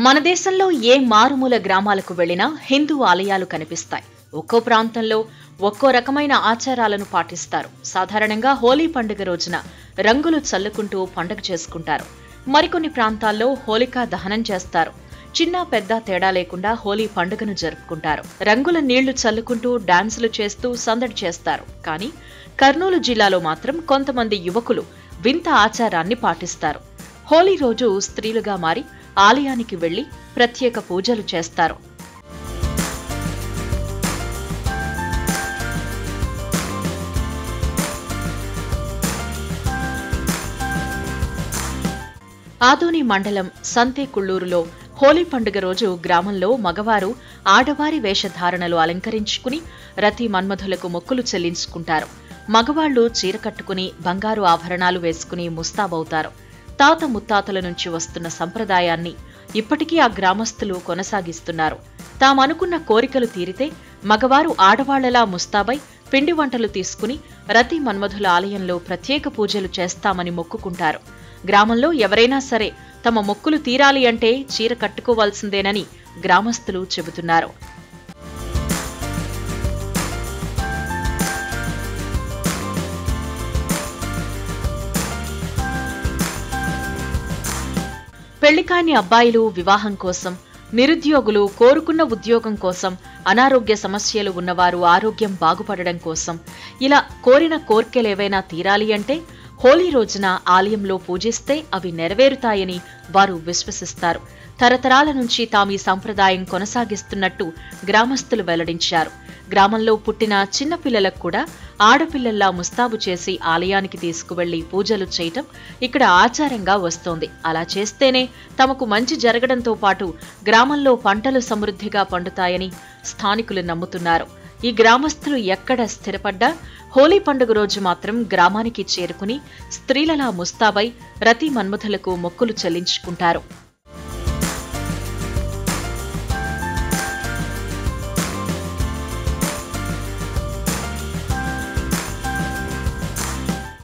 మన దేశంలో ఏ మారుమూల గ్రామాలకు వెళ్లినా హిందూ ఆలయాలు కనిపిస్తాయి. ఒక్కో ప్రాంతంలో ఒక్కో రకమైన ఆచారాలను పాటిస్తారు. సాధారణంగా హోలీ పండుగ రోజున రంగులు చల్లుకుంటూ పండుగ చేసుకుంటారు. మరికొన్ని ప్రాంతాల్లో హోలికా దహనం చేస్తారు. చిన్న పెద్ద తేడా లేకుండా హోలీ పండుగను జరుపుకుంటారు. రంగుల నీళ్లు చల్లుకుంటూ డాన్సులు చేస్తూ సందడి చేస్తారు. కానీ కర్నూలు జిల్లాలో మాత్రం కొంతమంది యువకులు వింత ఆచారాన్ని పాటిస్తారు. హోలీ రోజు స్త్రీలుగా మారి ఆలయానికి వెళ్లి ప్రత్యేక పూజలు చేస్తారు. ఆదోని మండలం సంతేకుళ్లూరులో హోలీ పండుగ రోజు గ్రామంలో మగవారు ఆడవారి వేషధారణలు అలంకరించుకుని రతి మన్మధులకు మొక్కులు చెల్లించుకుంటారు. మగవాళ్లు చీర కట్టుకుని బంగారు ఆభరణాలు వేసుకుని ముస్తాబవుతారు. తాత ముత్తాతల నుంచి వస్తున్న సంప్రదాయాన్ని ఇప్పటికీ ఆ గ్రామస్తులు కొనసాగిస్తున్నారు. తామనుకున్న కోరికలు తీరితే మగవారు ఆడవాళ్లలా ముస్తాబై పిండి వంటలు తీసుకుని రతి మన్మధుల ఆలయంలో ప్రత్యేక పూజలు చేస్తామని మొక్కుకుంటారు. గ్రామంలో ఎవరైనా సరే తమ మొక్కులు తీరాలి అంటే చీర కట్టుకోవాల్సిందేనని గ్రామస్తులు చెబుతున్నారు. పెళ్లికాని అబ్బాయిలు వివాహం కోసం, నిరుద్యోగులు కోరుకున్న ఉద్యోగం కోసం, అనారోగ్య సమస్యలు ఉన్నవారు ఆరోగ్యం బాగుపడడం కోసం, ఇలా కోరిన కోర్కెలేవైనా తీరాలి అంటే హోలీ రోజున ఆలయంలో పూజిస్తే అవి నెరవేరుతాయని వారు విశ్వసిస్తారు. తరతరాల నుంచి తామీ సంప్రదాయం కొనసాగిస్తున్నట్టు గ్రామస్తులు వెల్లడించారు. గ్రామంలో పుట్టిన చిన్నపిల్లలకు కూడా ఆడపిల్లల్లా ముస్తాబు చేసి ఆలయానికి తీసుకువెళ్లి పూజలు చేయటం ఇక్కడ ఆచారంగా వస్తోంది. అలా చేస్తేనే తమకు మంచి జరగడంతో పాటు గ్రామంలో పంటలు సమృద్ధిగా పండుతాయని స్థానికులు నమ్ముతున్నారు. ఈ గ్రామస్తులు ఎక్కడ స్థిరపడ్డా హోలీ పండుగ రోజు మాత్రం గ్రామానికి చేరుకుని స్త్రీలలా ముస్తాబై రతి మన్మధులకు మొక్కులు చెల్లించుకుంటారు.